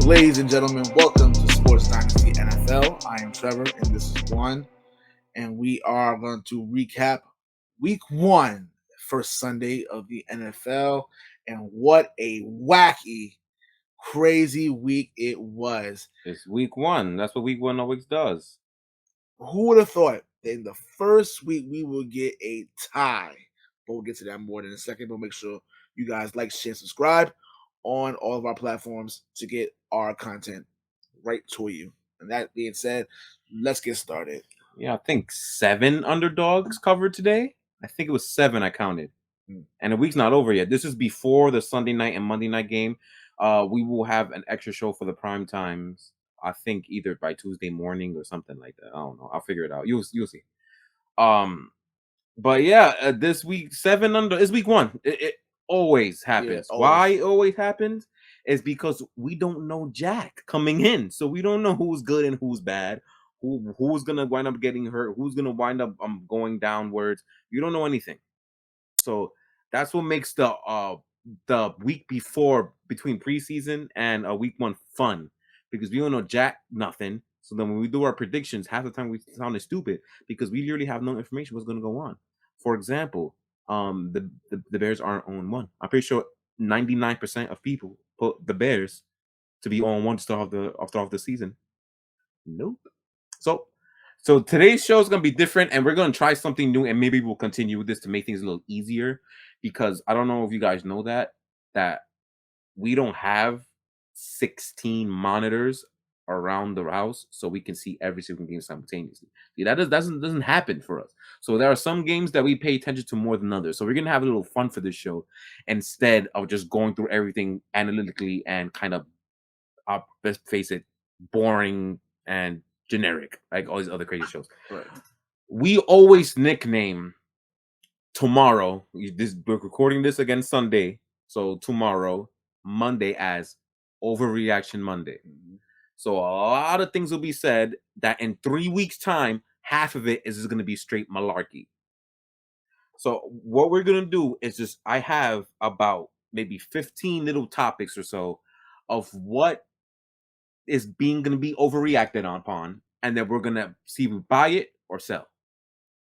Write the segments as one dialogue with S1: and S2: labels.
S1: Ladies and gentlemen, welcome to Sports Dynasty NFL. I am Trevor, and this is Juan, and we are going to recap Week 1, first Sunday of the NFL, and what a wacky, crazy week it was.
S2: It's week 1. That's what week 1 always does.
S1: Who would have thought that in the first week we would get a tie? But we'll get to that more in a second. But make sure you guys like, share, subscribe on all of our platforms to get our content right to you. And that being said, let's get started.
S2: Yeah, I think 7 underdogs covered today. I think it was 7 I counted. And the week's not over yet. This is before the Sunday night and Monday night game. We will have an extra show for the prime times. I think either by Tuesday morning or something like that. I don't know. I'll figure it out. You'll see. But yeah, this week 7 under is week 1. It always happens.
S1: Yeah,
S2: Why it always happens is because we don't know Jack coming in, so we don't know who's good and who's bad. Who's gonna wind up getting hurt? Who's gonna wind up going downwards? You don't know anything. So that's what makes the week before between preseason and week 1 fun, because we don't know Jack nothing. So then when we do our predictions, half the time we sound stupid because we literally have no information what's going to go on. For example, the Bears aren't on 1. I'm pretty sure 99% of people put the Bears to be on 1 to start off the season. Nope. So today's show is going to be different, and we're going to try something new, and maybe we'll continue with this to make things a little easier, because I don't know if you guys know that we don't have 16 monitors around the house so we can see every single game simultaneously. That doesn't happen for us. So there are some games that we pay attention to more than others. So we're going to have a little fun for this show instead of just going through everything analytically and kind of, let's face it, boring and generic, like all these other crazy shows.
S1: Right.
S2: We always nickname tomorrow. We're recording this again Sunday, so tomorrow, Monday, as Overreaction Monday.
S1: Mm-hmm.
S2: So a lot of things will be said that in 3 weeks' time, half of it is just going to be straight malarkey. So what we're going to do is I have about maybe 15 little topics or so of what is going to be overreacted upon, and then we're going to see if we buy it or sell.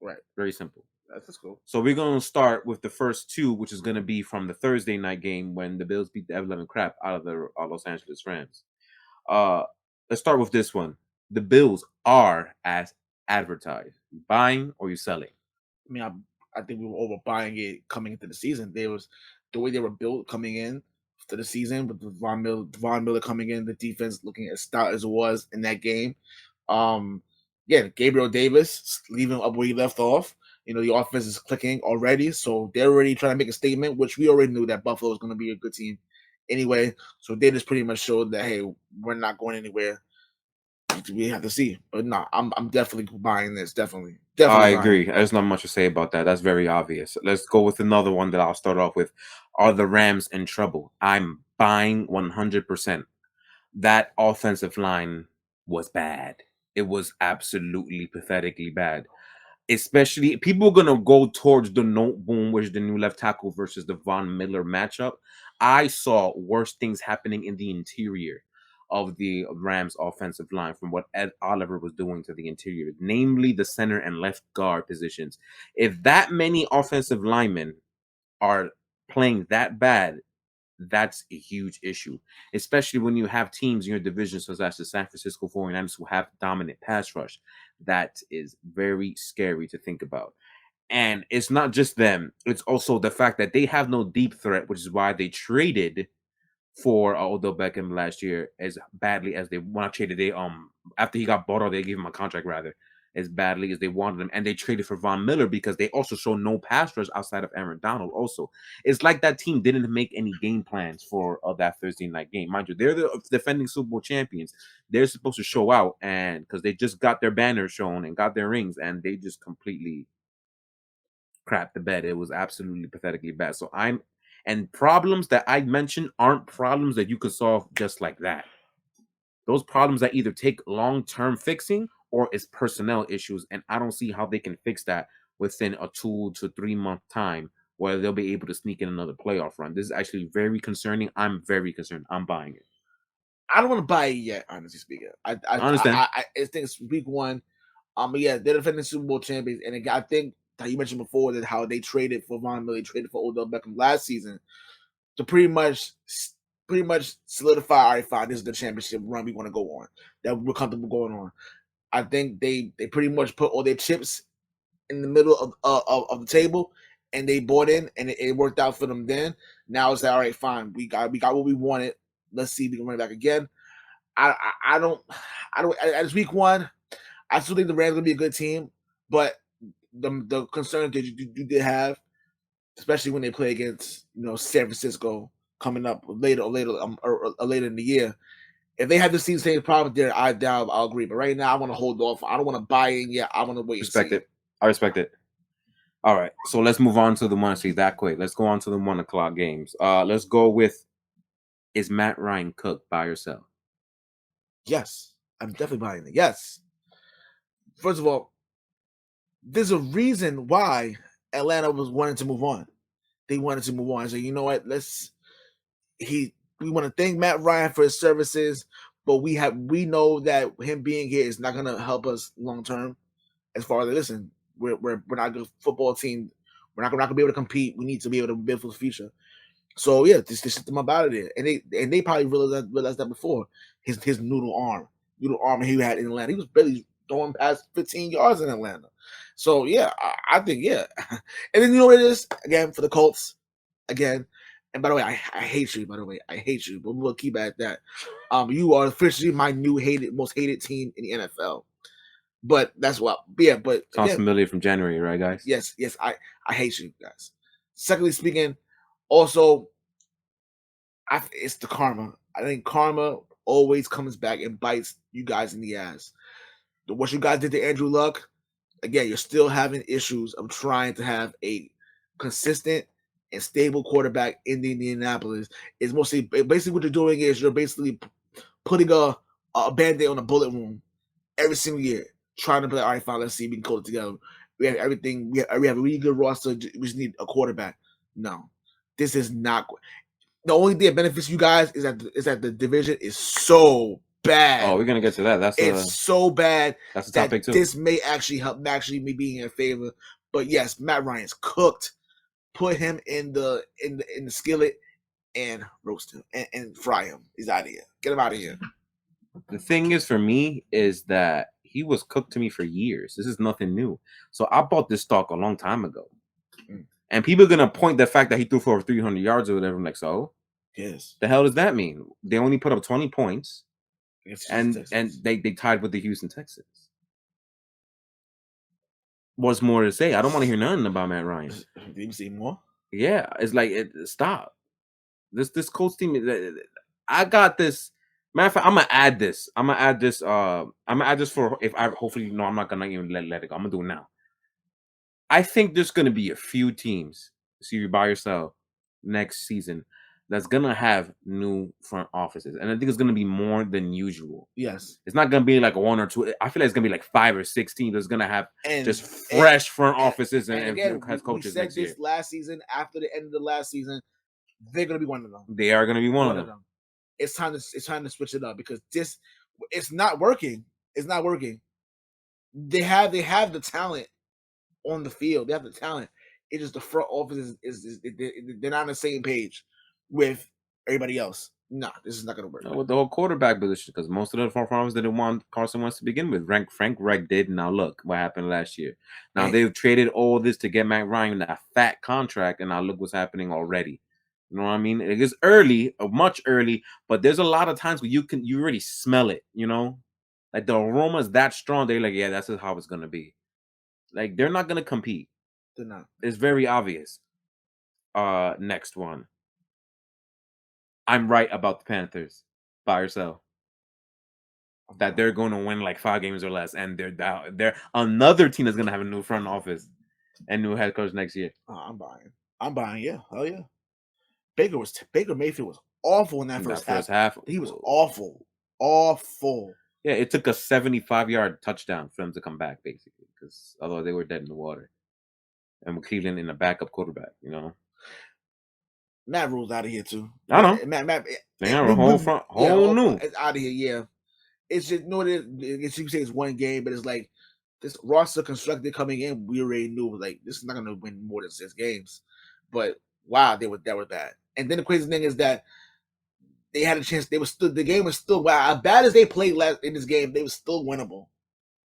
S1: Right.
S2: Very simple.
S1: That's cool.
S2: So we're going to start with the first 2, which is going to be from the Thursday night game when the Bills beat the ever-loving crap out of the Los Angeles Rams. Let's start with this one. The Bills are as advertised. You buying or you selling?
S1: I mean, I think we were overbuying it coming into the season. The way they were built coming in to the season with Von Miller coming in, the defense looking as stout as it was in that game. Gabriel Davis leaving up where he left off. The offense is clicking already, so they're already trying to make a statement, which we already knew that Buffalo was going to be a good team anyway. So they just pretty much showed that, hey, we're not going anywhere. We have to see, but no, I'm definitely buying this. Definitely.
S2: I agree. There's not much to say about that. That's very obvious. Let's go with another one that I'll start off with. Are the Rams in trouble? I'm buying 100%. That offensive line was bad. It was absolutely pathetically bad. Especially, people are going to go towards the Note Boom, which is the new left tackle, versus the Von Miller matchup. I saw worse things happening in the interior of the Rams offensive line from what Ed Oliver was doing to the interior, namely the center and left guard positions. If that many offensive linemen are playing that bad, that's a huge issue, especially when you have teams in your division such as the San Francisco 49ers who have dominant pass rush. That is very scary to think about. And it's not just them. It's also the fact that they have no deep threat, which is why they traded for Odell Beckham last year as badly as they want to trade. They after he got bought out, they gave him a contract rather as badly as they wanted him, and they traded for Von Miller because they also show no pass rush outside of Aaron Donald. Also, it's like that team didn't make any game plans for that Thursday night game. Mind you, they're the defending Super Bowl champions. They're supposed to show out, and because they just got their banners shown and got their rings, and they just completely crapped the bed. It was absolutely pathetically bad. So and problems that I mentioned aren't problems that you could solve just like that. Those problems that either take long-term fixing or it's personnel issues, and I don't see how they can fix that within a 2 to 3 month time where they'll be able to sneak in another playoff run. This is actually very concerning. I'm very concerned. I'm buying it.
S1: I don't want to buy it yet, honestly speaking.
S2: I understand.
S1: I think it's week one. But yeah, they're defending Super Bowl champions, and I think that you mentioned before that how they traded for Von Miller, traded for Odell Beckham last season to pretty much solidify. All right, fine, this is the championship run we want to go on, that we're comfortable going on. I think they pretty much put all their chips in the middle of the table, and they bought in, and it worked out for them. Then now it's like, all right, fine, we got what we wanted. Let's see if we can run it back again. I don't as week one. I still think the Rams are gonna be a good team, but the concern that you did have, especially when they play against San Francisco coming up later in the year. If they have the same problem there, I doubt I'll agree. But right now, I want to hold off. I don't want to buy in yet. I want to wait.
S2: Respect it. I respect it. All right, so let's move on to the one. See that quick. Let's go on to the 1:00 games. Let's go with: is Matt Ryan cooked by yourself?
S1: Yes, I'm definitely buying it. Yes. First of all, there's a reason why Atlanta was wanting to move on. They wanted to move on. So you know what? We want to thank Matt Ryan for his services, but we know that him being here is not gonna help us long term. As far as listen, we're not a good football team. We're not gonna be able to compete. We need to be able to build for the future. So yeah, just shit them about it, and they probably realized that before. His noodle arm he had in Atlanta. He was barely throwing past 15 yards in Atlanta. So yeah, I think yeah. And then you know what it is again for the Colts again. And by the way, I hate you. By the way, I hate you. But we'll keep at that. You are officially my most hated team in the NFL. But that's what. Yeah, but
S2: Sounds
S1: again,
S2: familiar from January, right, guys?
S1: yes. I hate you guys. Secondly speaking, also, it's the karma. I think karma always comes back and bites you guys in the ass. What you guys did to Andrew Luck, again, you're still having issues of trying to have a consistent and stable quarterback in the Indianapolis. It's mostly basically what you're doing is you're basically putting a band-aid on a bullet wound every single year, trying to play. All right, fine, let's see, we can hold it together. We have everything. We have a really good roster. We just need a quarterback. No, this is not. The only thing that benefits you guys is that the division is so bad.
S2: Oh, we're gonna get to that.
S1: It's so bad
S2: that's a topic too.
S1: This may actually help me being in favor. But yes, Matt Ryan's cooked. Put him in the skillet and roast him and fry him. He's out of here. Get him out of here.
S2: The thing is for me is that he was cooked to me for years. This is nothing new. So I bought this stock a long time ago. And people are gonna point the fact that he threw for over 300 yards or whatever. I'm like, so
S1: yes,
S2: the hell does that mean? They only put up 20 points, and they tied with the Houston Texans. What's more to say? I don't want to hear nothing about Matt Ryan.
S1: Did you see more?
S2: Yeah, it's like stop. This Colts team. I got this. Matter of fact, I'm gonna add this. I'm gonna add this for if I hopefully no, I'm not gonna even let it go. I'm gonna do it now. I think there's gonna be a few teams, see you by yourself next season, that's gonna have new front offices, and I think it's gonna be more than usual.
S1: Yes,
S2: it's not gonna be like a one or two. I feel like it's gonna be like 5 or 6 teams that's gonna have just fresh front offices and
S1: again,
S2: head coaches
S1: we said
S2: next
S1: this
S2: year.
S1: Last season, after the end of the last season, they're gonna be one of them.
S2: They are gonna be one of them.
S1: It's time to switch it up because it's not working. It's not working. They have the talent on the field. They have the talent. It's just the front office they're not on the same page with everybody else. Nah, this is not gonna work.
S2: With the whole quarterback position, because most of the front office didn't want Carson Wentz to begin with. Frank Reich did. Now look what happened last year. Now they've traded all this to get Matt Ryan a fat contract, and now look what's happening already. You know what I mean? It is early, much early, but there's a lot of times where you already smell it. You know, like the aroma is that strong. They're like, yeah, that's how it's gonna be. Like they're not gonna compete.
S1: They're not.
S2: It's very obvious. Next one. I'm right about the Panthers by yourself. That they're going to win like 5 games or less, and they're another team that's gonna have a new front office and new head coach next year.
S1: I'm buying. Yeah, hell yeah. Baker Mayfield was awful in that first half. He was awful.
S2: Yeah, it took a 75-yard touchdown for them to come back, basically, because otherwise they were dead in the water. And with Cleveland in a backup quarterback, you know.
S1: Matt Rule's out of here too.
S2: I know.
S1: Matt,
S2: They have a whole new.
S1: it's out of here. Yeah, it's just no. It's you say it's one game, but it's like this roster constructed coming in. We already knew like this is not going to win more than 6 games. But wow, that was bad. And then the crazy thing is that they had a chance. They were still the game was still wow. As bad as they played last in this game, they were still winnable.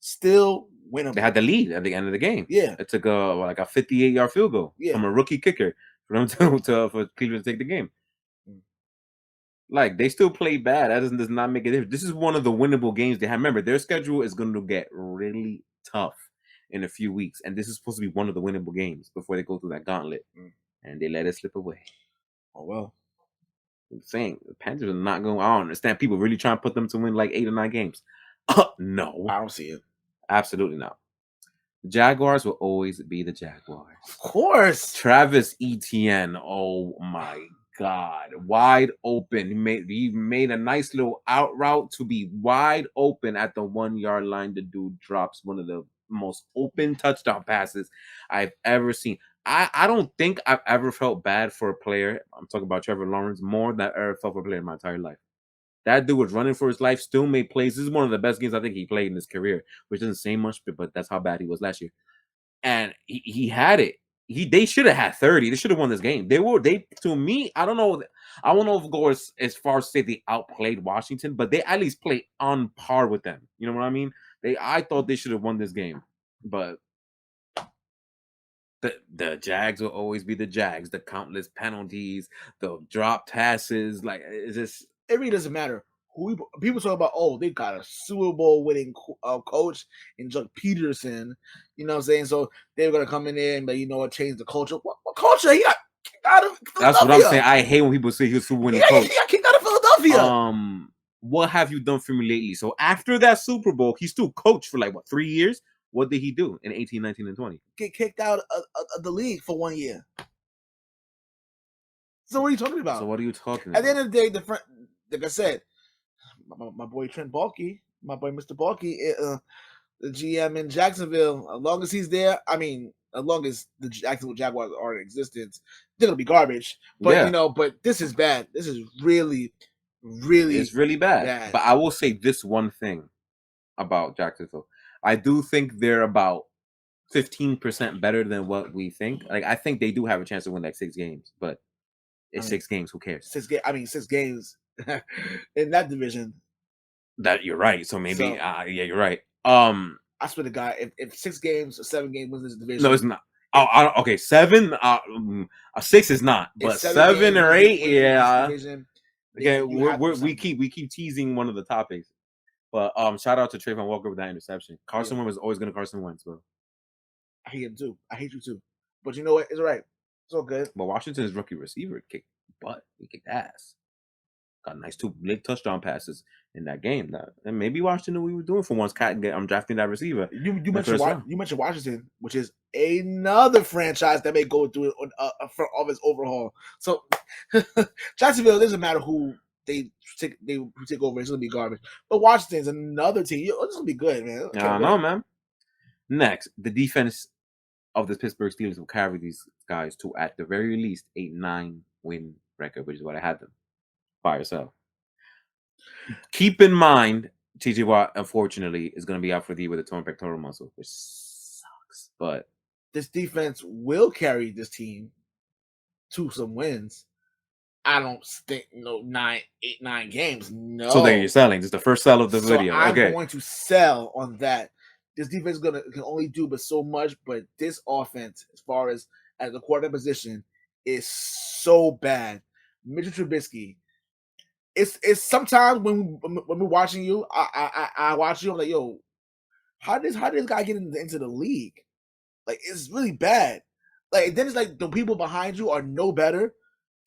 S1: Still winnable.
S2: They had the lead at the end of the game.
S1: Yeah,
S2: it took a 58-yard field goal from a rookie kicker for them for Cleveland to take the game. Like they still play bad. That does not make a difference. This is one of the winnable games they have. Remember, their schedule is going to get really tough in a few weeks, and this is supposed to be one of the winnable games before they go through that gauntlet, and they let it slip away.
S1: Oh well.
S2: I'm saying the Panthers are not going. I don't understand people really trying to put them to win like 8 or 9 games. No,
S1: I don't see it.
S2: Absolutely not. The Jaguars will always be the Jaguars.
S1: Of course.
S2: Travis Etienne. Oh my God. Wide open. He made a nice little out route to be wide open at the 1-yard line. The dude drops one of the most open touchdown passes I've ever seen. I don't think I've ever felt bad for a player. I'm talking about Trevor Lawrence more than I ever felt for a player in my entire life. That dude was running for his life, still made plays. This is one of the best games I think he played in his career, which doesn't say much, but that's how bad he was last year. And he had it. They should have had 30. They should have won this game. They to me, I don't know. I don't know if go as far as say they outplayed Washington, but they at least played on par with them. You know what I mean? I thought they should have won this game, but the Jags will always be the Jags. The countless penalties, the drop passes, like it's just
S1: it really doesn't matter. People talk about, oh, they got a Super Bowl winning coach in Doug Peterson. You know what I'm saying? So they're gonna come in there and you know what, change the culture. What culture? He got kicked out of Philadelphia.
S2: That's what I'm saying. I hate when people say he was Super winning coach.
S1: He got kicked out of Philadelphia.
S2: What have you done for me lately? So after that Super Bowl, he still coached for 3 years. What did he do in 18, 19, and 20?
S1: Get kicked out of the league for 1 year. So what are you talking about?
S2: So what are you talking about?
S1: At the end of the day, like I said, my boy Trent Baalke, my boy Mr. Baalke, the GM in Jacksonville, as long as he's there, I mean, as long as the Jacksonville Jaguars are in existence, they're gonna be garbage. But but this is bad. This is really, really,
S2: it's really bad. But I will say this one thing about Jacksonville. I do think they're about 15% better than what we think. I think they do have a chance to win 6 games, but it's 6 games. Who cares?
S1: 6 games. I mean, 6 games in that division.
S2: That you're right. So maybe, yeah, you're right.
S1: I swear to God, if 6 games or 7 games wins this division,
S2: no, it's not. Oh, okay, 7. 6 is not, but 7 or 8, yeah. Okay, we keep teasing one of the topics, but shout out to Trayvon Walker with that interception. Carson Wentz was always gonna Carson Wentz, bro.
S1: I hate him too. I hate you too. But you know what? It's all right. It's all good.
S2: But Washington's rookie receiver kicked butt. He kicked ass. Got nice 2 late touchdown passes in that game. And maybe Washington knew what we were doing for once. I'm drafting that receiver.
S1: You mentioned Washington, which is another franchise that may go through a front office overhaul. So Jacksonville, it doesn't matter who they take over. It's gonna be garbage. But Washington's another team. It's gonna be good, man.
S2: I don't know, man. Next, the defense of the Pittsburgh Steelers will carry these guys to, at the very least, 8-9 win record, which is what I had them by yourself. Keep in mind, TJ Watt, unfortunately, is going to be out for the year with a torn pectoral muscle, which sucks. But
S1: this defense will carry this team to some wins. I don't think 9 games. No.
S2: So then you're selling. This is the first sell of the video.
S1: I'm going to sell on that. This defense can only do but so much, but this offense, as far as at the quarterback position, is so bad. Mitchell Trubisky. It's sometimes when we're watching you, I watch you. I'm like, yo, how did this guy get into the league? Like, it's really bad. Like, then it's like the people behind you are no better.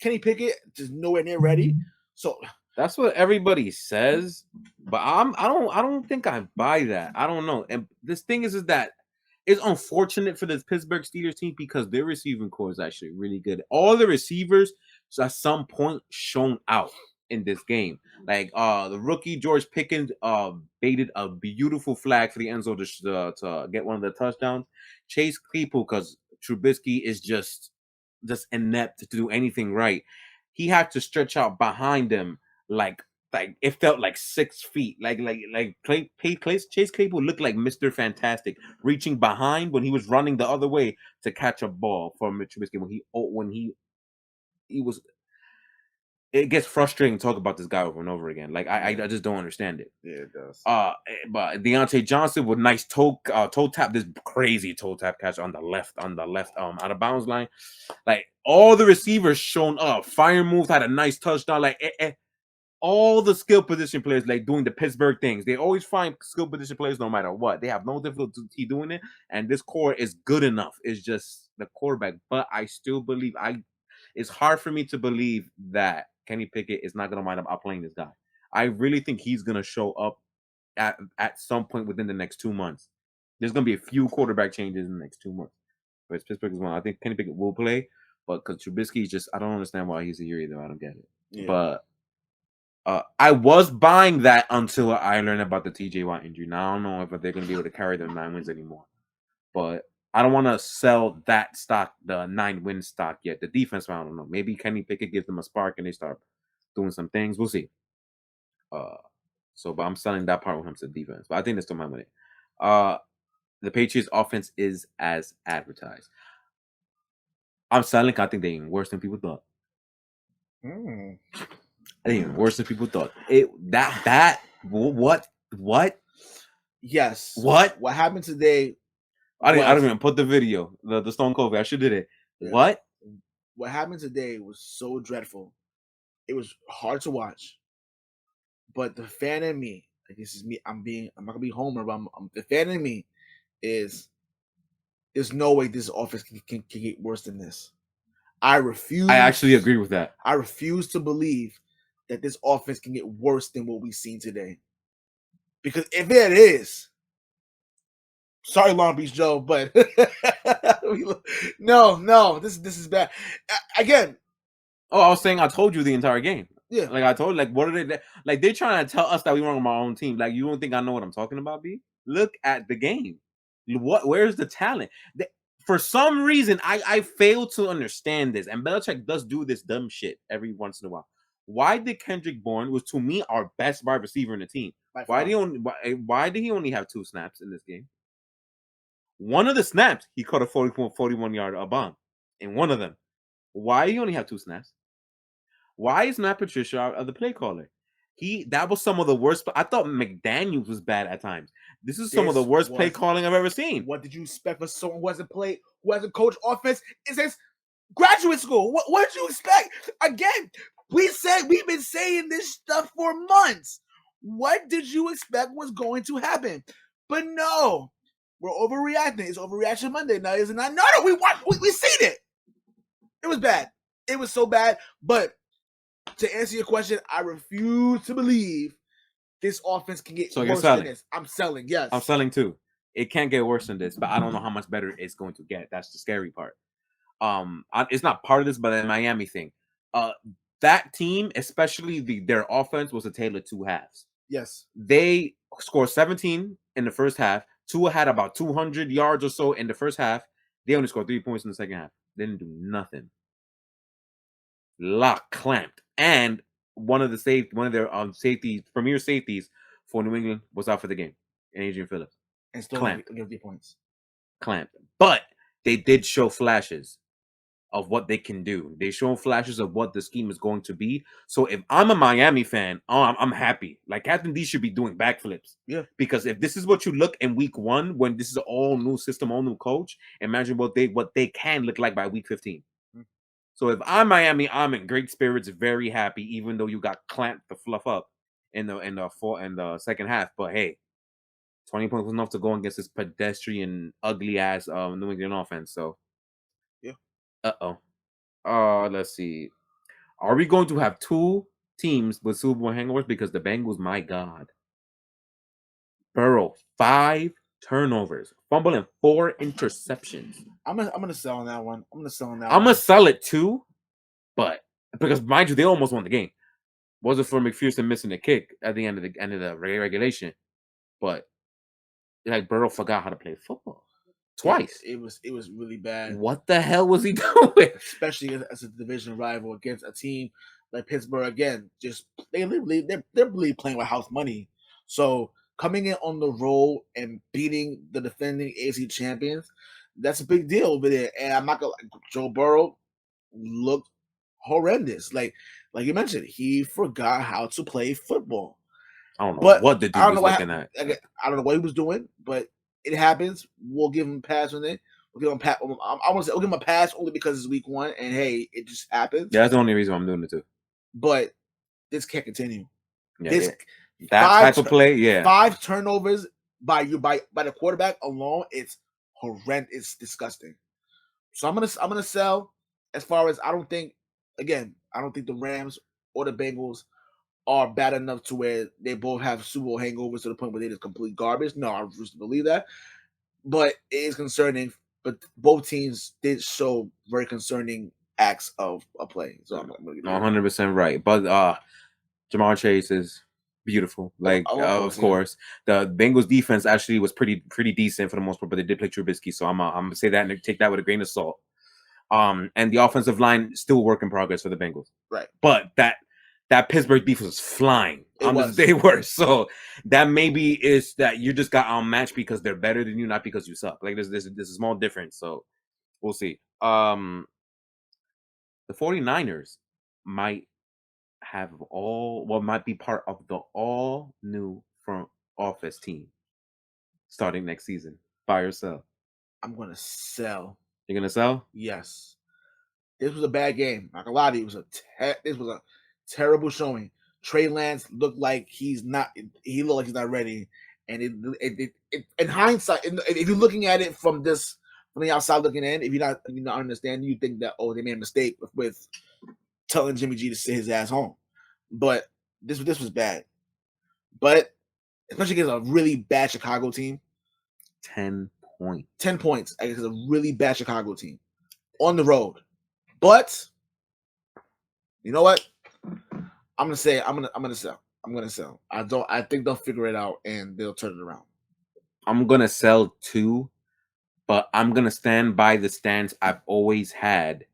S1: Kenny Pickett just nowhere near ready. So
S2: that's what everybody says, but I don't think I buy that. I don't know. And this thing is that it's unfortunate for this Pittsburgh Steelers team because their receiving core is actually really good. All the receivers at some point shown out in this game. Like the rookie George Pickens baited a beautiful flag for the end zone to get one of the touchdowns. Chase Claypool, because Trubisky is just just inept to do anything right. He had to stretch out behind him like it felt like 6 feet. Chase Claypool looked like Mr. Fantastic, reaching behind when he was running the other way to catch a ball for Mitch Trubisky when he was. It gets frustrating to talk about this guy over and over again. Like I just don't understand it.
S1: Yeah, it does.
S2: But Deontay Johnson with nice toe tap, this crazy toe tap catch on the left out of bounds line. Like all the receivers shown up. Fire moves had a nice touchdown. All the skill position players like doing the Pittsburgh things. They always find skill position players no matter what. They have no difficulty doing it, and this core is good enough. It's just the quarterback. But I still believe it's hard for me to believe that Kenny Pickett is not going to wind up outplaying this guy. I really think he's going to show up at some point within the next 2 months. There's going to be a few quarterback changes in the next 2 months. But Pittsburgh is one. I think Kenny Pickett will play, but because Trubisky just, I don't understand why he's here either. I don't get it. Yeah. But I was buying that until I learned about the TJ Watt injury. Now I don't know if they're going to be able to carry their 9 wins anymore. But I don't want to sell that stock, the 9-win stock yet. The defense, I don't know. Maybe Kenny Pickett gives them a spark and they start doing some things. We'll see. But I'm selling that part when it comes to defense. But I think they're still my money. The Patriots offense is as advertised. I'm selling. I think they're even worse than people thought. They're even worse than people thought. What?
S1: Yes.
S2: What
S1: happened today?
S2: I don't even put the video. The Stone Cold. I should did it. Yeah.
S1: What happened today was so dreadful. It was hard to watch. But the fan in me, like this is me. I'm not gonna be Homer, but the fan in me is. There's no way this offense can get worse than this. I refuse.
S2: I actually agree with that.
S1: I refuse to believe that this offense can get worse than what we've seen today. Because if it is, sorry, Long Beach Joe, but no, this is bad. Again.
S2: Oh, I was saying I told you the entire game.
S1: Yeah.
S2: Like I told, like what are they like? They're trying to tell us that we wrong on our own team. Like you don't think I know what I'm talking about, B? Look at the game. Where's the talent? For some reason, I fail to understand this. And Belichick does do this dumb shit every once in a while. Why did Kendrick Bourne was to me our best wide receiver in the team? Why did he only have 2 snaps in this game? One of the snaps, he caught a 41-yard bomb. In one of them. Why do you only have 2 snaps? Why is Matt Patricia the play caller? That was some of the worst. I thought McDaniels was bad at times. This is some of the worst play calling I've ever seen.
S1: What did you expect for someone who hasn't coached offense? It says graduate school. What did you expect? Again, we've been saying this stuff for months. What did you expect was going to happen? But no, we're overreacting. It's overreaction Monday now, isn't it? No, we seen it. It was bad. It was so bad. But to answer your question, I refuse to believe this offense can get worse than this. I'm selling, yes.
S2: I'm selling too. It can't get worse than this, but I don't know how much better it's going to get. That's the scary part. It's not part of this, but the Miami thing. That team, especially their offense, was a tale of 2 halves.
S1: Yes.
S2: They scored 17 in the first half. Tua had about 200 yards or so in the first half. They only scored 3 points in the second half. They didn't do nothing. Lock clamped, and one of their premier safeties for New England was out for the game, and Adrian Phillips.
S1: And still clamped. Give 3 points.
S2: Clamped, but they did show flashes of what they can do. They show flashes of what the scheme is going to be. So if I'm a Miami fan, I'm happy. Like Captain D should be doing backflips.
S1: Yeah.
S2: Because if this is what you look in week 1, when this is an all new system, all new coach, imagine what they can look like by week 15. So if I'm Miami, I'm in great spirits, very happy, even though you got clamped to fluff up in the second half. But hey, 20 points was enough to go against this pedestrian, ugly ass New England offense. So yeah. Let's see. Are we going to have 2 teams with Super Bowl hangovers? Because the Bengals, my God. Burrow, 5 turnovers, fumble and 4 interceptions.
S1: I'm gonna sell on that one. I'm
S2: gonna sell it too, but because mind you, they almost won the game. Wasn't for McPherson missing a kick at the end of the regulation, but like Burrow forgot how to play football. twice.
S1: It was really bad.
S2: What the hell was he doing?
S1: Especially as a division rival against a team like Pittsburgh. Again, just they're really playing with house money. So coming in on the road and beating the defending AFC champions, that's a big deal over there. And I'm not gonna Joe Burrow looked horrendous. Like you mentioned, he forgot how to play football.
S2: I don't know
S1: But
S2: what the
S1: I
S2: dude
S1: don't
S2: was
S1: know
S2: looking at.
S1: I don't know what he was doing, but it happens. We'll give him a pass on it. We'll give him a pass. I want to say we'll give him a pass only because it's week 1, and hey, it just happens.
S2: Yeah, that's the only reason I'm doing it too.
S1: But this can't continue.
S2: Yeah, that type of play, yeah.
S1: 5 turnovers by the quarterback alone, it's horrendous. It's disgusting. So I'm gonna sell. As far as I don't think the Rams or the Bengals are bad enough to where they both have Super Bowl hangovers to the point where they just complete garbage. No, I refuse to believe that. But it is concerning. But both teams did show very concerning acts of play. So I'm
S2: really 100% right. But Jamar Chase is beautiful. Like of course, the Bengals defense actually was pretty decent for the most part, but they did play Trubisky. So I'm gonna say that and take that with a grain of salt. And the offensive line still work in progress for the Bengals.
S1: Right.
S2: But that Pittsburgh defense was flying. They were. So that maybe is that you just got outmatched because they're better than you, not because you suck. Like there's a small difference. So we'll see. The 49ers might might be part of the all new front office team starting next season. Buy or sell?
S1: I'm gonna sell.
S2: You're gonna sell?
S1: Yes. This was a bad game. Not gonna lie to you. This was a terrible showing. Trey Lance looked like he's not. He looked like he's not ready. And in hindsight, if you're looking at it from the outside looking in, if you're not understanding, you think that they made a mistake with telling Jimmy G to sit his ass home. But this was bad. But especially against a really bad Chicago team.
S2: 10 points.
S1: 10 points against a really bad Chicago team on the road. But you know what? I'm gonna sell. I'm gonna sell. I think they'll figure it out and they'll turn it around.
S2: I'm gonna sell too, but I'm gonna stand by the stance I've always had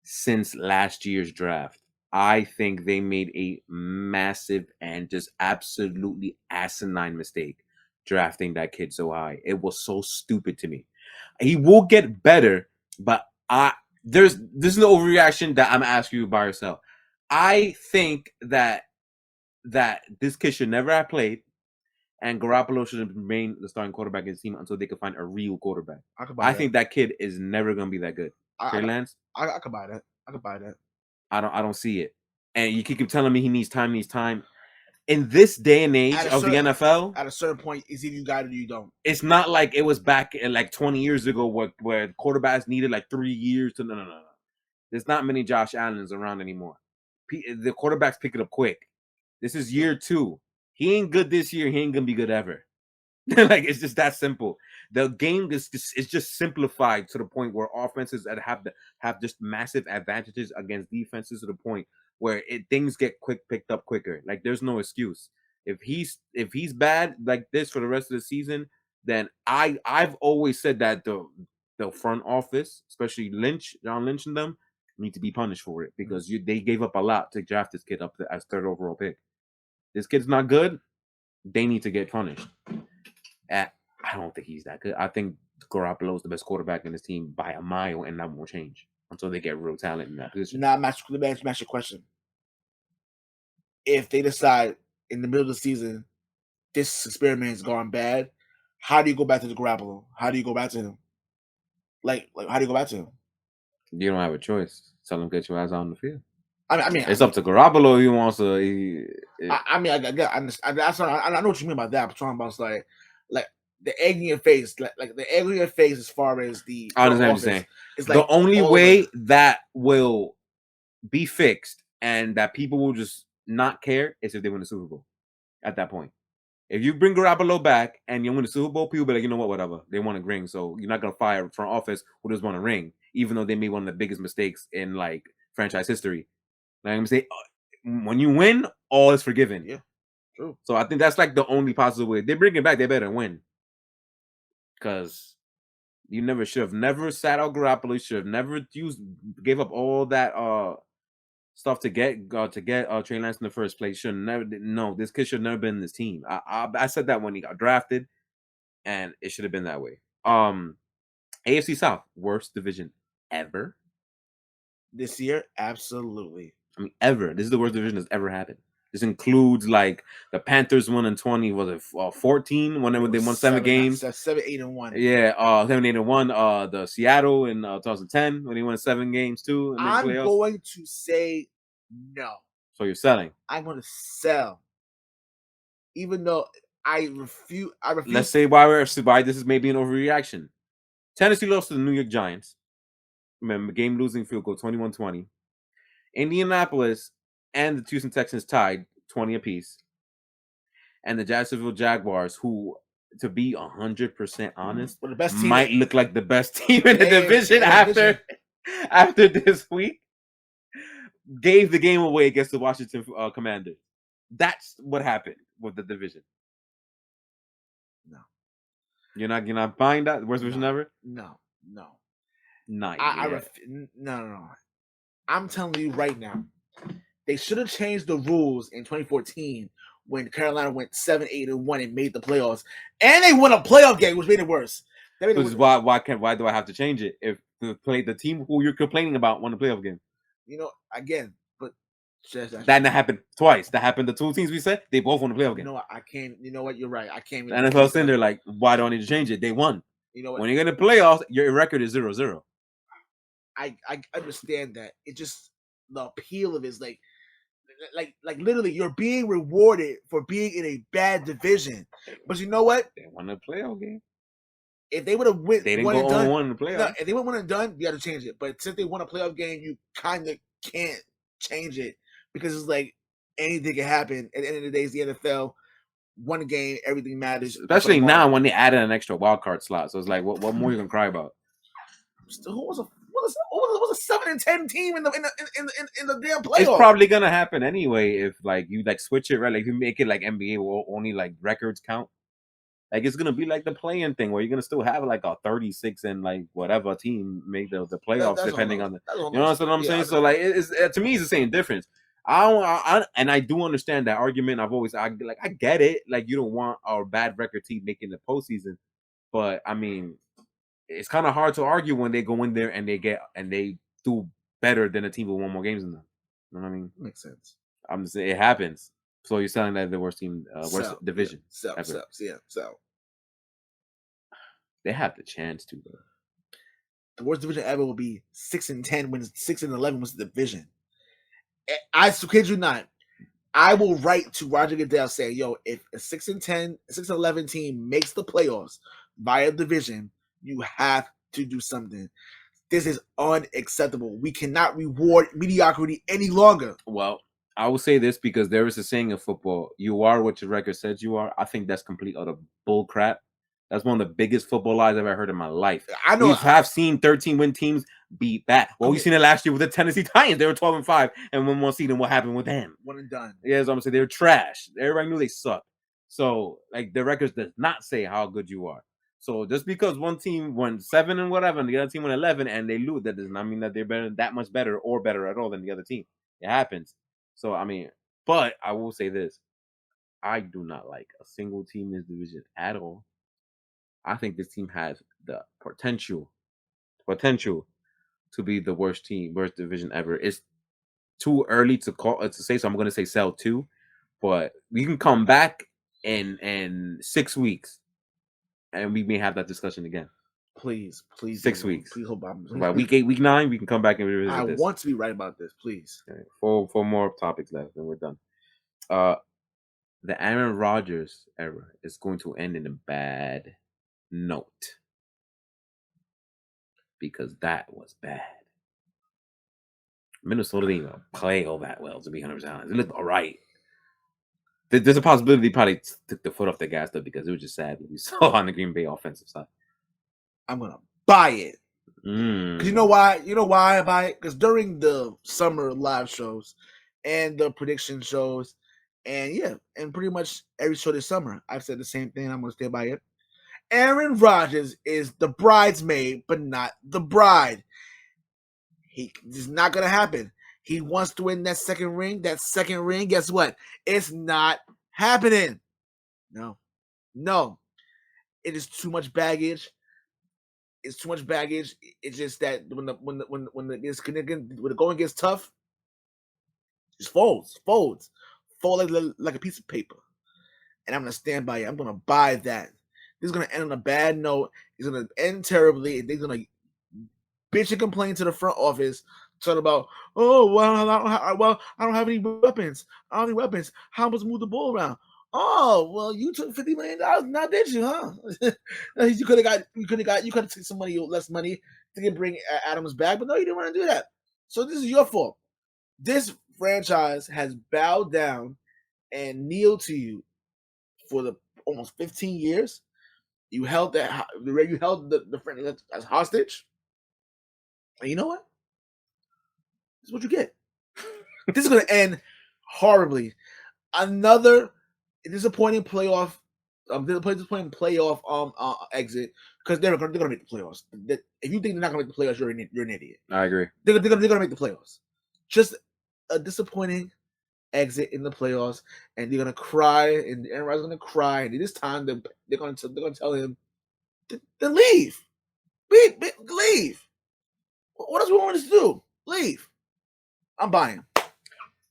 S2: since last year's draft. I think they made a massive and just absolutely asinine mistake drafting that kid so high. It was so stupid to me. He will get better, but this is the overreaction that I'm asking you by yourself. I think that this kid should never have played, and Garoppolo should remain the starting quarterback in his team until they can find a real quarterback. I think that kid is never going to be that good. Trey Lance?
S1: I could buy that. I could buy that.
S2: I don't see it. And you keep telling me he needs time. In this day and age of the NFL,
S1: at a certain point, is either you got it or you don't.
S2: It's not like it was back in like 20 years ago where quarterbacks needed like 3 years to no. There's not many Josh Allens around anymore. The quarterbacks pick it up quick. This is year 2. He ain't good this year. He ain't gonna be good ever. Like it's just that simple. The game is just simplified to the point where offenses that have just massive advantages against defenses to the point where things get picked up quicker. Like there's no excuse. If he's bad like this for the rest of the season, then I've always said that the front office, especially John Lynch and them, need to be punished for it because they gave up a lot to draft this kid up as 3rd overall pick. This kid's not good. They need to get punished. I don't think he's that good. I think Garoppolo is the best quarterback in this team by a mile, and that won't change until they get real talent in that position.
S1: Now, let me ask you a question. If they decide in the middle of the season this experiment has gone bad, how do you go back to the Garoppolo? How do you go back to him? Like how do you go back to him?
S2: You don't have a choice. Tell him get your ass out on the field.
S1: I mean,
S2: it's up to Garoppolo if he wants to.
S1: I know what you mean by that. I'm talking about like the egg in your face, like the egg in your face as far as the.
S2: I understand what you're saying. It's like the only way that will be fixed and that people will just not care is if they win the Super Bowl. At that point, if you bring Garoppolo back and you win the Super Bowl, people be like, you know what, whatever. They want a ring, so you're not gonna fire front office who just want a ring, even though they made one of the biggest mistakes in like franchise history. Like I'm saying, when you win, all is forgiven.
S1: Yeah, true.
S2: So I think that's like the only possible way. They bring it back, they better win. Because You never should have never sat out Garoppolo. You should have never gave up all that stuff to get Trey Lance in the first place. Should never. No, this kid should never been in this team. I said that when he got drafted, and it should have been that way. AFC South, worst division ever.
S1: This year, absolutely.
S2: I mean, ever. This is the worst division that's ever happened. This includes like the Panthers won in 20. Was it 14 when they won 7 games?
S1: 7, 8, and 1.
S2: Yeah, 7, 8, and 1. The Seattle in 2010 when they won 7 games too.
S1: I'm going to say no.
S2: So you're selling.
S1: I'm going to sell, even though I refuse.
S2: Let's say why this is maybe an overreaction. Tennessee lost to the New York Giants. Remember, game losing field goal 21-20. Indianapolis and the Houston Texans tied 20 apiece. And the Jacksonville Jaguars, who, to be 100% honest,
S1: the best team
S2: might look like the best team in the division after this week, gave the game away against the Washington Commanders. That's what happened with the division.
S1: No.
S2: You're not buying that? Worst division ever?
S1: No.
S2: Not
S1: No. I'm telling you right now, they should have changed the rules in 2014 when Carolina went 7, 8, and 1 and made the playoffs, and they won a playoff game, which made it worse.
S2: This is why do I have to change it if the team who you're complaining about won the playoff game?
S1: Again, but
S2: that happened twice. That happened. The 2 teams we said they both won the playoff game.
S1: I can't. You know what? You're right. I can't.
S2: The NFL's in there like, why do I need to change it? They won.
S1: You know what?
S2: When you're in the playoffs, your record is 0-0.
S1: I understand that. It just the appeal of it is like literally you're being rewarded for being in a bad division. But you know what?
S2: They won the playoff game.
S1: If they would have won,
S2: they didn't go 1-1 in the playoffs.
S1: No, if they went 1 and done, you got to change it. But since they won a playoff game, you kind of can't change it because it's like anything can happen. At the end of the day, it's the NFL. One game, everything matters.
S2: Especially now when they added an extra wild card slot. So it's like, what more are you gonna cry about?
S1: Who was a 7 and 10 team in the damn playoffs?
S2: It's probably gonna happen anyway if like you like switch it, right? Like if you make it like NBA will only like records count. Like it's gonna be like the play-in thing where you're gonna still have like a 36 and like whatever team make the playoffs depending on the. You know what I'm saying? So like it's to me it's the same difference. I do understand that argument. I get it. Like you don't want our bad record team making the postseason, but I mean, it's kind of hard to argue when they go in there and they do better than a team with 1 more games in them. You know what I mean?
S1: Makes sense.
S2: I'm just saying it happens. So you're selling that the worst team, worst division.
S1: So.
S2: They have the chance to though.
S1: The worst division ever will be 6 and 10 when 6 and 11 was the division. I kid you not. I will write to Roger Goodell saying, "Yo, if a 6 and 10, 6 and 11 team makes the playoffs via division, you have to do something. This is unacceptable. We cannot reward mediocrity any longer."
S2: Well, I will say this because there is a saying in football: "You are what your record says you are." I think that's complete utter bull crap. That's one of the biggest football lies I've ever heard in my life.
S1: I know.
S2: We have seen 13-win teams beat back. Well, we've seen it last year with the Tennessee Titans. They were 12-5, and when one season, what happened with them?
S1: 1 and done.
S2: Yeah, as I'm saying, they were trash. Everybody knew they sucked. So, like, the records does not say how good you are. So, just because one team won 7 and whatever, and the other team won 11, and they lose, that does not mean that they're that much better or better at all than the other team. It happens. So, I mean, but I will say this: I do not like a single team in this division at all. I think this team has the potential to be the worst division ever. It's too early to say, so I'm going to say sell 2, but we can come back in 6 weeks, and we may have that discussion again.
S1: Please,
S2: 6 weeks.
S1: Please hold on.
S2: By week 8, week 9, we can come back and revisit this.
S1: I want to be right about this, please.
S2: Okay. 4 more topics left, and we're done. The Aaron Rodgers era is going to end in a bad note because that was bad. Minnesota didn't even play all that well, to be 100% honest. It looked all right. There's a possibility they probably took the foot off the gas though because it was just sad what we saw on the Green Bay offensive side.
S1: I'm gonna buy it. Because you know why? You know why I buy it? Because during the summer live shows and the prediction shows, and pretty much every show this summer, I've said the same thing. I'm gonna stay by it. Aaron Rodgers is the bridesmaid, but not the bride. This is not gonna happen. He wants to win that second ring. That second ring, guess what? It's not happening. No. It is too much baggage. It's too much baggage. It's just that when the going gets tough, just folds, fold like a piece of paper. And I'm gonna stand by it. I'm gonna buy that. This is gonna end on a bad note. It's gonna end terribly. They're gonna bitch and complain to the front office, talking about, oh well, I don't have any weapons. I don't have any weapons. How much move the ball around? Oh well, you took $50 million. Now did you, huh? You could have taken some money, less money to bring Adams back, but no, you didn't want to do that. So this is your fault. This franchise has bowed down and kneeled to you for the almost 15 years. You held the franchise as hostage. And you know what? This is what you get. This is going to end horribly. Another disappointing playoff. Disappointing playoff exit, because they're going to make the playoffs. If you think they're not going to make the playoffs, you're an idiot.
S2: I agree.
S1: They're going to make the playoffs. Just a disappointing exit in the playoffs, and they're going to cry, and Aaron Rodgers is going to cry, and this time they're going to tell him, then leave. Leave. What else we want us to do? Leave. I'm buying.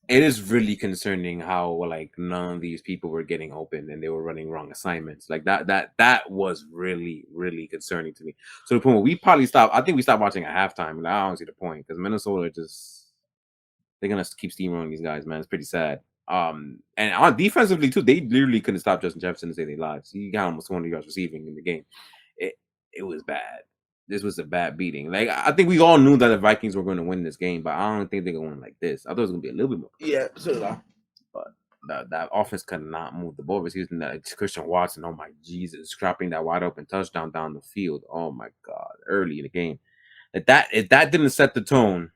S2: It is really concerning how like none of these people were getting open and they were running wrong assignments. Like that was really, really concerning to me. So the point where we probably stopped. I think we stopped watching at halftime, and I don't see the point because Minnesota they're gonna keep steamrolling these guys, man. It's pretty sad. And on defensively too, they literally couldn't stop Justin Jefferson to save their lives. He got almost 200 yards receiving in the game. It was bad. This was a bad beating. Like I think we all knew that the Vikings were going to win this game, but I don't think they're going to win like this. I thought it was going to be a little bit more.
S1: Yeah, so did I.
S2: But that offense could not move the ball. Using that Christian Watson, oh my Jesus, scrapping that wide open touchdown down the field. Oh my God, early in the game. If that didn't set the tone,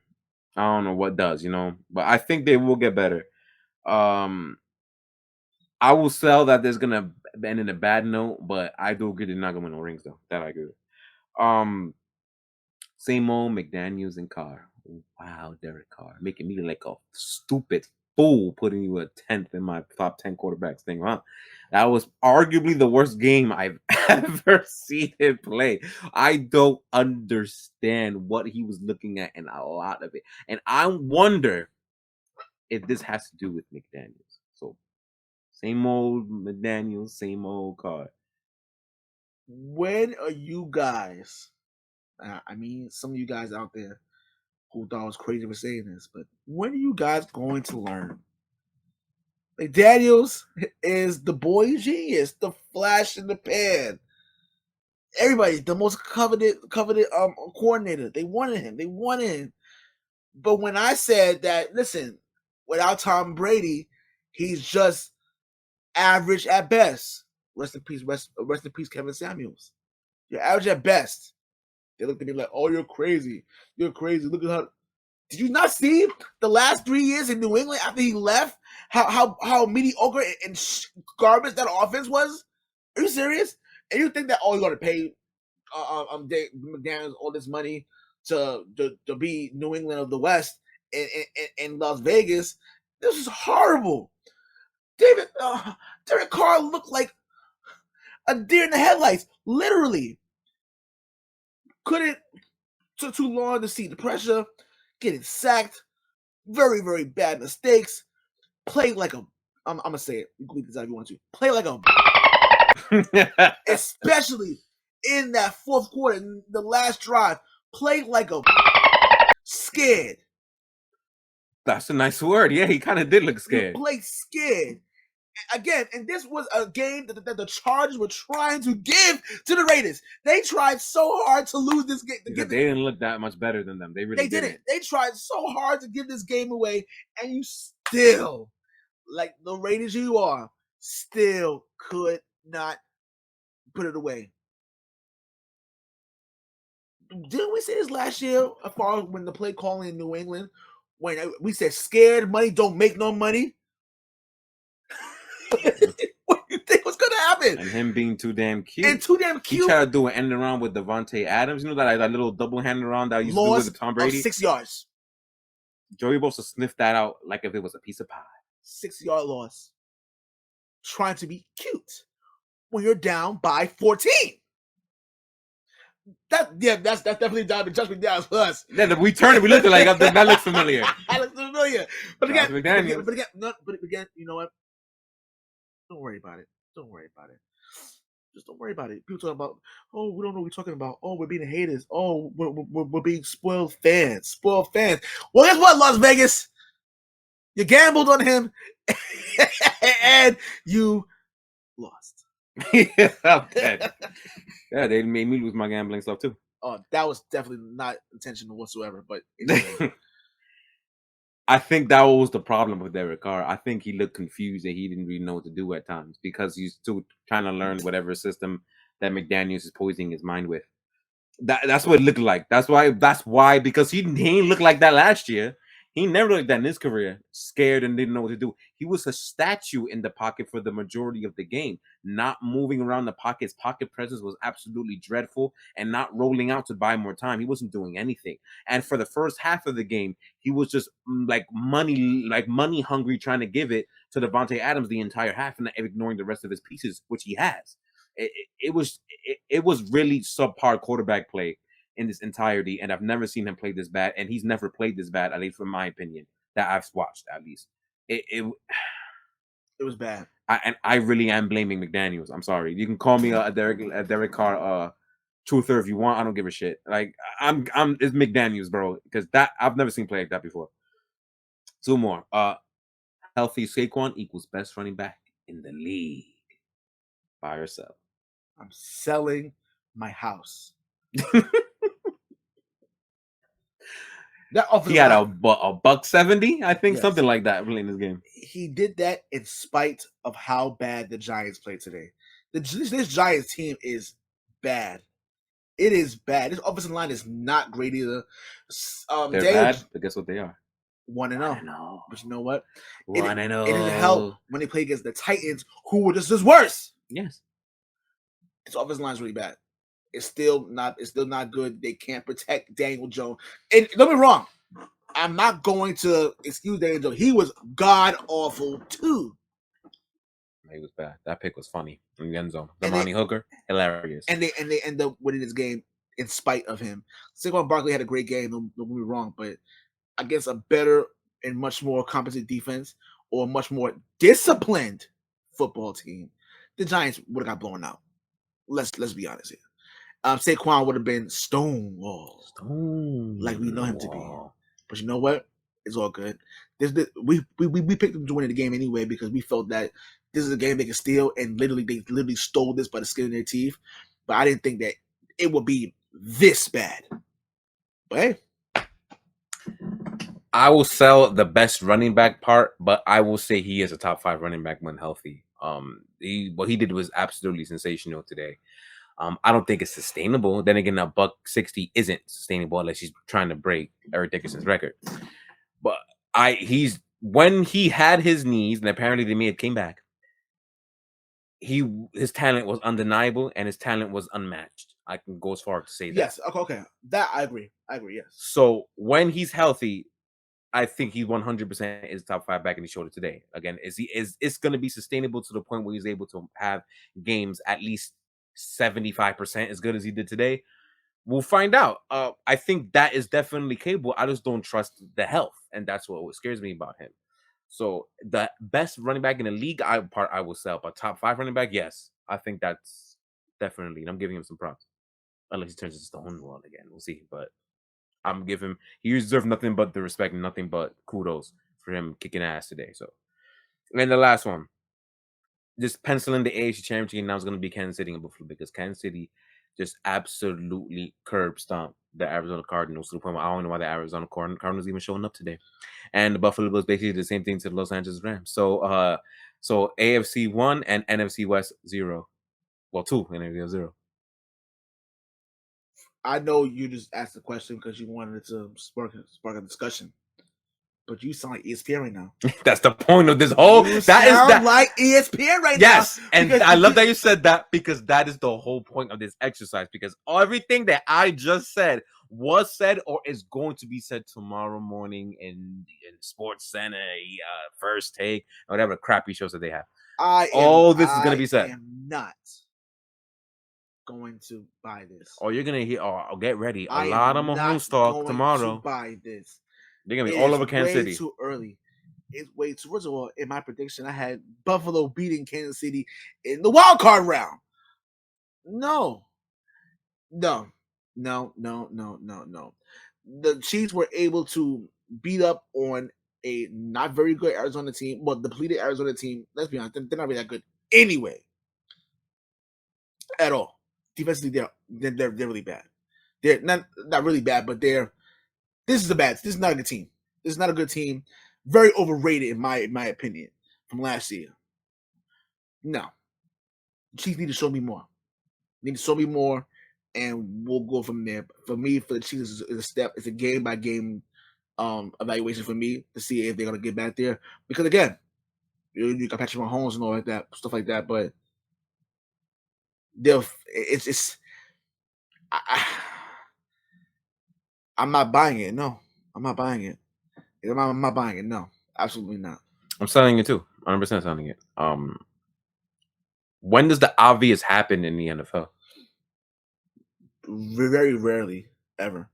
S2: I don't know what does, But I think they will get better. I will sell that there's gonna end in a bad note, but I do agree they're not gonna win no rings though. That I agree with. Same old McDaniels and Carr. Wow, Derek Carr making me like a stupid fool, putting you at 10th in my top 10 quarterbacks thing. Wow, that was arguably the worst game I've ever seen him play. I don't understand what he was looking at in a lot of it, and I wonder if this has to do with McDaniels. So, same old McDaniels, same old Carr.
S1: When are you guys? I mean, some of you guys out there who thought I was crazy for saying this, but when are you guys going to learn? McDaniels is the boy genius, the flash in the pan. Everybody, the most coveted coordinator. They wanted him. But when I said that, listen, without Tom Brady, he's just average at best. Rest in peace, Kevin Samuels. You're average at best. They looked at me like, "Oh, you're crazy. You're crazy. Look at how." Did you not see the last 3 years in New England after he left? How mediocre and garbage that offense was? Are you serious? And you think that you're going to pay McDaniels all this money to be New England of the West in Las Vegas? This is horrible. Derek Carr looked like a deer in the headlights, literally. Couldn't took too long to see the pressure, getting sacked, very, very bad mistakes. Played like a, I'm gonna say it. You can leave this out if you want to. Play like a, especially in that fourth quarter, in the last drive. Played like a scared.
S2: That's a nice word. Yeah, he kind of did look scared.
S1: He played scared. Again, and this was a game that the Chargers were trying to give to the Raiders. They tried so hard to lose this game.
S2: They didn't look that much better than them. They really didn't.
S1: They tried so hard to give this game away, and you still, like the Raiders you are, still could not put it away. Didn't we say this last year, as far as when the play calling in New England, when we said scared money don't make no money? What are you think was gonna happen?
S2: And him being too damn cute.
S1: And too damn
S2: He
S1: cute.
S2: tried to do an end around with Devontae Adams. You know that little double hand around that I used to do with Tom Brady?
S1: 6 yards.
S2: Joey Bosa sniffed that out like if it was a piece of pie.
S1: 6-yard loss. Trying to be cute when you're down by 14. That's definitely time to judge me down for us.
S2: Yeah, we turned it. We looked at like that looks familiar.
S1: That looks familiar. But again, you know what? Don't worry about it. Don't worry about it. Just don't worry about it. People talking about, oh, we don't know what we're talking about. Oh, we're being haters. Oh, we're being spoiled fans. Spoiled fans. Well, guess what, Las Vegas? You gambled on him, and you lost.
S2: Yeah, they made me lose my gambling stuff too.
S1: Oh, that was definitely not intentional whatsoever. But
S2: I think that was the problem with Derek Carr. I think he looked confused and he didn't really know what to do at times because he's still trying to learn whatever system that McDaniels is poisoning his mind with. That's what it looked like. That's why because he didn't look like that last year. He never looked like that in his career, scared and didn't know what to do. He was a statue in the pocket for the majority of the game, not moving around the pocket. His pocket presence was absolutely dreadful and not rolling out to buy more time. He wasn't doing anything. And for the first half of the game, he was just like money hungry, trying to give it to Devontae Adams the entire half and ignoring the rest of his pieces, which he has. It was really subpar quarterback play in this entirety, and I've never seen him play this bad, and he's never played this bad, at least from my opinion, that I've watched, at least. It
S1: was bad.
S2: I really am blaming McDaniels. I'm sorry. You can call me a Derek Carr truther if you want. I don't give a shit. Like it's McDaniels, bro, because that I've never seen play like that before. Two more. Healthy Saquon equals best running back in the league. Buy or sell?
S1: I'm selling my house.
S2: That he had a $170, I think, something like that, playing this game.
S1: He did that in spite of how bad the Giants played today. This Giants team is bad. It is bad. This offensive line is not great either.
S2: They're bad, but guess what they are?
S1: 1-0. But you know what?
S2: 1-0.
S1: It didn't help when they played against the Titans, who were just as worse.
S2: Yes.
S1: This offensive line is really bad. It's still not good. They can't protect Daniel Jones. And don't be wrong, I'm not going to excuse Daniel Jones. He was god awful too.
S2: He was bad. That pick was funny in the end zone. The Monty Hooker, hilarious.
S1: And they end up winning this game in spite of him. Saquon Barkley had a great game. Don't get me wrong, but against a better and much more competent defense or a much more disciplined football team, the Giants would have got blown out. Let's be honest here. Saquon would have been stonewall, like we know him to be. But you know what? It's all good. We picked them to win the game anyway because we felt that this is a game they can steal, and they literally stole this by the skin of their teeth. But I didn't think that it would be this bad. But hey,
S2: I will sell the best running back part, but I will say he is a top 5 running back when healthy. What he did was absolutely sensational today. I don't think it's sustainable. Then again, $160 isn't sustainable unless he's trying to break Eric Dickerson's record. But when he had his knees, and apparently they may have came back, his talent was undeniable and his talent was unmatched. I can go as far to say that.
S1: Yes, okay. That I agree. Yes.
S2: So when he's healthy, I think he 100% is top 5 back, and he showed it today. Again, it's going to be sustainable to the point where he's able to have games at least 75% as good as he did today? We'll find out. I think that is definitely capable. I just don't trust the health, and that's what scares me about him. So the best running back in the league, I will sell. But top 5 running back, yes, I think that's definitely. And I'm giving him some props, unless he turns into Stonewall again. We'll see. But I'm giving him. He deserves nothing but the respect and nothing but kudos for him kicking ass today. So, and the last one. Just penciling the AFC Championship game now is going to be Kansas City and Buffalo because Kansas City just absolutely curb stomped the Arizona Cardinals to the point where I don't know why the Arizona Cardinals even showing up today. And the Buffalo Bills basically did the same thing to the Los Angeles Rams. So AFC 1 and NFC West 0. Well, 2 and NFC 0.
S1: I know you just asked the question because you wanted to spark a discussion. But you sound like ESPN right now.
S2: That's the point of this whole.
S1: You
S2: That is
S1: sound
S2: that.
S1: like ESPN right
S2: Yes,
S1: now.
S2: and I love that you said that because that is the whole point of this exercise. Because everything that I just said was said or is going to be said tomorrow morning in Sports Center, First Take, or whatever crappy shows that they have. All this is going to be said.
S1: I am not going to buy this.
S2: Oh, you're gonna hear. Oh, get ready. A
S1: I
S2: lot of
S1: am
S2: Mahomes
S1: not
S2: talk
S1: going
S2: tomorrow.
S1: to buy this.
S2: They're gonna be
S1: It
S2: all
S1: is
S2: over Kansas City.
S1: way too early. It's way too. First of all, in my prediction, I had Buffalo beating Kansas City in the wild card round. No. The Chiefs were able to beat up on a not very good Arizona team, but depleted Arizona team. Let's be honest, they're not really that good anyway, at all. Defensively, they're really bad. They're not really bad, but this is not a good team. This is not a good team. Very overrated in my opinion from last year. No, the Chiefs need to show me more. Need to show me more, and we'll go from there. For me, for the Chiefs, is a step. It's a game by game evaluation for me to see if they're gonna get back there. Because again, you got Patrick Mahomes and all like that, stuff like that. But it's I'm not buying it. No, I'm not buying it. I'm not buying it. No, absolutely not.
S2: I'm selling it too. 100% selling it. When does the obvious happen in the NFL?
S1: Very rarely, ever.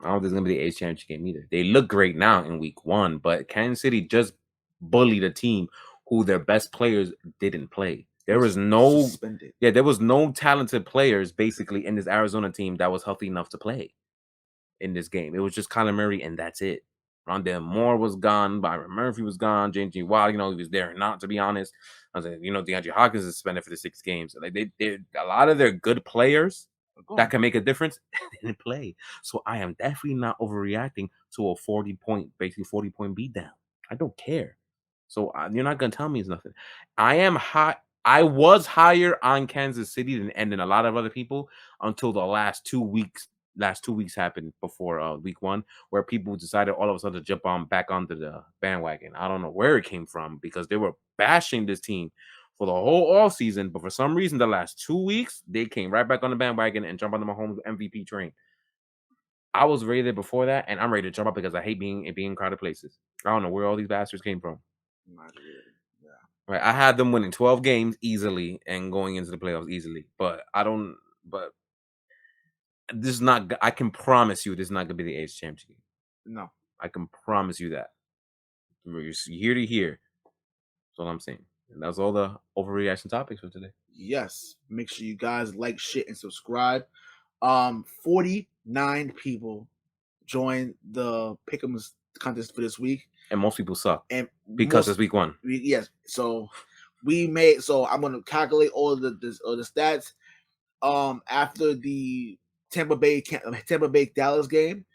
S2: I don't think it's gonna be the AFC Championship game either. They look great now in Week 1, but Kansas City just bullied a team who their best players didn't play. There was no suspended. Yeah, there was no talented players basically in this Arizona team that was healthy enough to play in this game. It was just Kyler Murray, and that's it. Rondale Moore was gone. Byron Murphy was gone. James G. Watt, he was there or not, to be honest. I was like, DeAndre Hopkins is suspended for the 6 games. Like they a lot of their good players that can make a difference didn't play. So I am definitely not overreacting to a 40-point beatdown. I don't care. So you're not gonna tell me it's nothing. I was higher on Kansas City than a lot of other people until the last 2 weeks. Last 2 weeks happened before Week 1, where people decided all of a sudden to jump back onto the bandwagon. I don't know where it came from because they were bashing this team for the whole off season, but for some reason, the last 2 weeks they came right back on the bandwagon and jumped on the Mahomes MVP train. I was ready there before that, and I'm ready to jump up because I hate being in crowded places. I don't know where all these bastards came from.
S1: Yeah.
S2: Right, I had them winning 12 games easily and going into the playoffs easily, but I don't. But this is not. I can promise you, this is not going to be the AFC Championship game.
S1: No,
S2: I can promise you that. You're here to hear. That's all I'm saying. And that's all the overreaction topics for today.
S1: Yes, make sure you guys like, shit, and subscribe. 49 people joined the Pick'ems contest for this week,
S2: and most people suck. And because it's Week 1.
S1: Yes, so we made. So I'm gonna calculate all the stats. After the Tampa Bay Dallas game,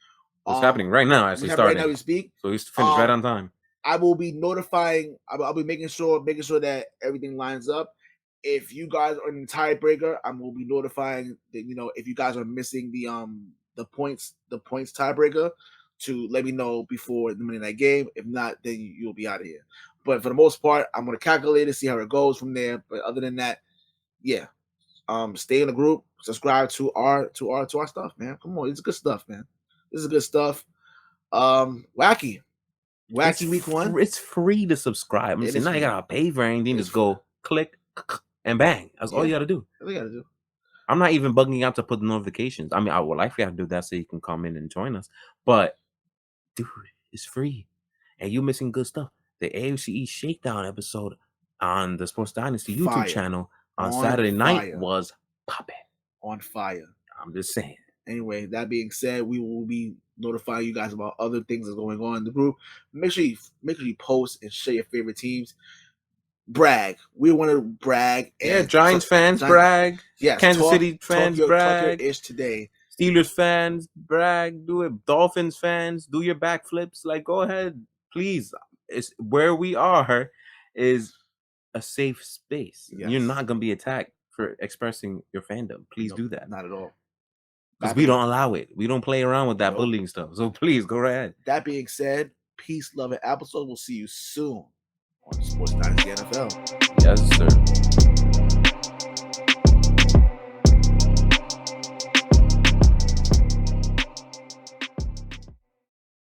S2: it's happening right now as we starting.
S1: Right now we speak.
S2: So he's finished right on time.
S1: I will be notifying. I'll be making sure that everything lines up. If you guys are in the tiebreaker, I will be notifying that if you guys are missing the points tiebreaker to let me know before the Monday night game. If not, then you'll be out of here. But for the most part, I'm gonna calculate it, see how it goes from there. But other than that, yeah. Stay in the group, subscribe to our stuff, man. Come on, it's good stuff, man. This is good stuff. Wacky Week 1.
S2: It's free to subscribe. I'm saying now you gotta pay for anything. Just go click and bang. That's all you gotta do.
S1: That's all you gotta do.
S2: I'm not even bugging out to put the notifications. I mean, I would likely have to do that so you can come in and join us. But dude, it's free. And you're missing good stuff. The AFC Shakedown episode on the Sports Dynasty YouTube channel on Saturday night was popping.
S1: On fire.
S2: I'm just saying.
S1: Anyway, that being said, we will be notifying you guys about other things that's going on in the group. Make sure you post and share your favorite teams. Brag. We want to brag.
S2: Yeah, Giants fans brag.
S1: Yeah,
S2: Kansas City fans brag.
S1: Talk your ish today.
S2: Steelers fans brag. Do it. Dolphins fans, do your backflips. Like, go ahead, please. It's where we are is a safe space. Yes. You're not gonna be attacked for expressing your fandom. Please do that.
S1: Not at all.
S2: Because we don't allow it. We don't play around with that bullying stuff. So please go right ahead.
S1: That being said, Peace, love, and applesauce. We'll see you soon on Sports Dynasty NFL.
S2: Yes, sir.